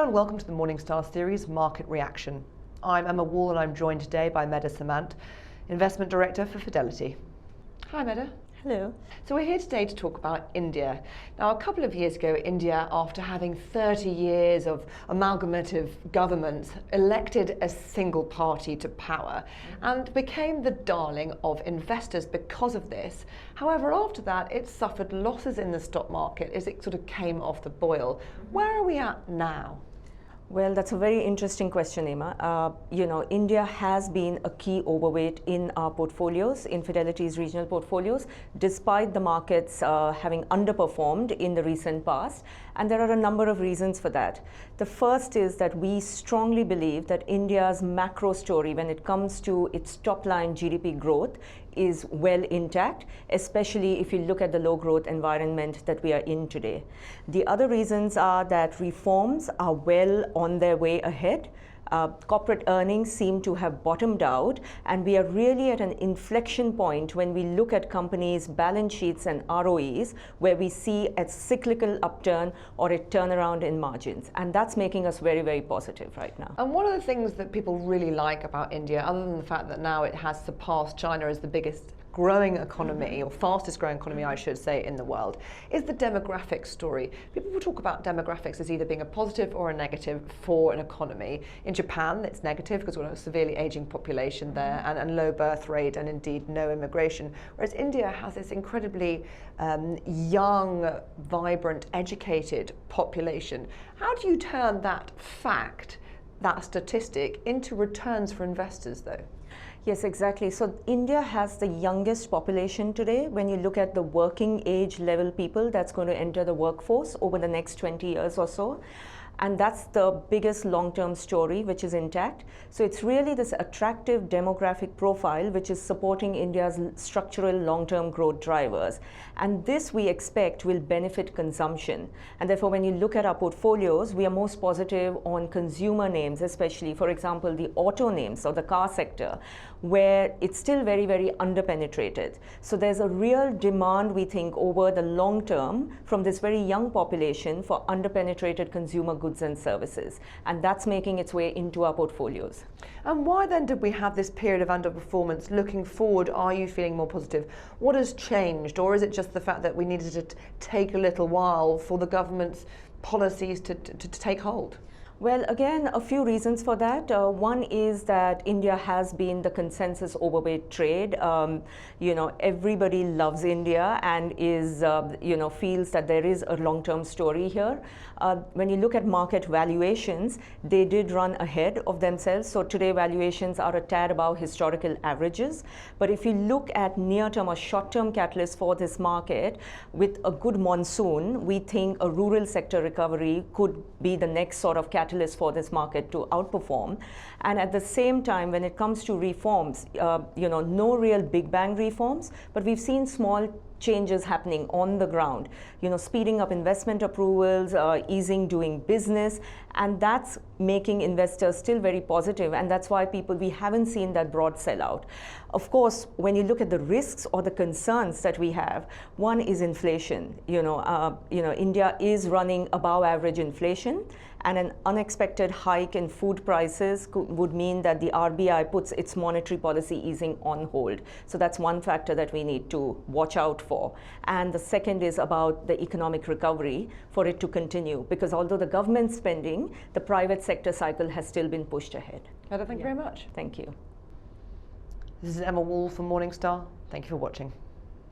Hello and welcome to the Morningstar series Market Reaction. I'm Emma Wall and I'm joined today by Medha Samant, Investment Director for Fidelity. Hi Medha. Hello. So we're here today to talk about India. Now a couple of years ago, India, after having 30 years of amalgamative governments, elected a single party to power and became the darling of investors because of this. However, after that, it suffered losses in the stock market as it sort of came off the boil. Where are we at now? Well, that's a very interesting question, Emma. India has been a key overweight in our portfolios, in Fidelity's regional portfolios, despite the markets having underperformed in the recent past. And there are a number of reasons for that. The first is that we strongly believe that India's macro story, when it comes to its top-line GDP growth, is well intact, especially if you look at the low growth environment that we are in today. The other reasons are that reforms are well on their way ahead. Corporate earnings seem to have bottomed out, and we are really at an inflection point when we look at companies' balance sheets and ROEs, where we see a cyclical upturn or a turnaround in margins. And that's making us very, very positive right now. And one of the things that people really like about India, other than the fact that now it has surpassed China as the biggest growing economy, or fastest growing economy, I should say, in the world, is the demographic story. People will talk about demographics as either being a positive or a negative for an economy. In Japan, it's negative because we've got a severely aging population there and low birth rate and indeed no immigration. Whereas India has this incredibly young, vibrant, educated population. How do you turn that fact, that statistic, into returns for investors though? Yes, exactly. So India has the youngest population today. When you look at the working age level people that's going to enter the workforce over the next 20 years or so. And that's the biggest long-term story which is intact. So it's really this attractive demographic profile which is supporting India's structural long-term growth drivers. And this we expect will benefit consumption. And therefore, when you look at our portfolios, we are most positive on consumer names, especially, for example, the auto names or the car sector, where it's still very, very underpenetrated. So there's a real demand, we think, over the long term from this very young population for underpenetrated consumer goods and services, and that's making its way into our portfolios. And why then did we have this period of underperformance? Looking forward, are you feeling more positive? What has changed, or is it just the fact that we needed to take a little while for the government's policies to take hold? Well, again, a few reasons for that. One is that India has been the consensus overweight trade. Everybody loves India and is, feels that there is a long-term story here. When you look at market valuations, they did run ahead of themselves. So today valuations are a tad above historical averages. But if you look at near-term or short-term catalysts for this market, with a good monsoon, we think a rural sector recovery could be the next sort of catalyst for this market to outperform. And at the same time, when it comes to reforms, no real big bang reforms, but we've seen small changes happening on the ground, speeding up investment approvals, easing doing business, and that's making investors still very positive, and that's why we haven't seen that broad sellout. Of course, when you look at the risks or the concerns that we have, one is inflation. India is running above average inflation, and an unexpected hike in food prices would mean that the RBI puts its monetary policy easing on hold. So that's one factor that we need to watch out for. And the second is about the economic recovery for it to continue, because although the government spending, the private sector cycle has still been pushed ahead. Medha, thank you very much. Thank you. This is Emma Wall from Morningstar. Thank you for watching.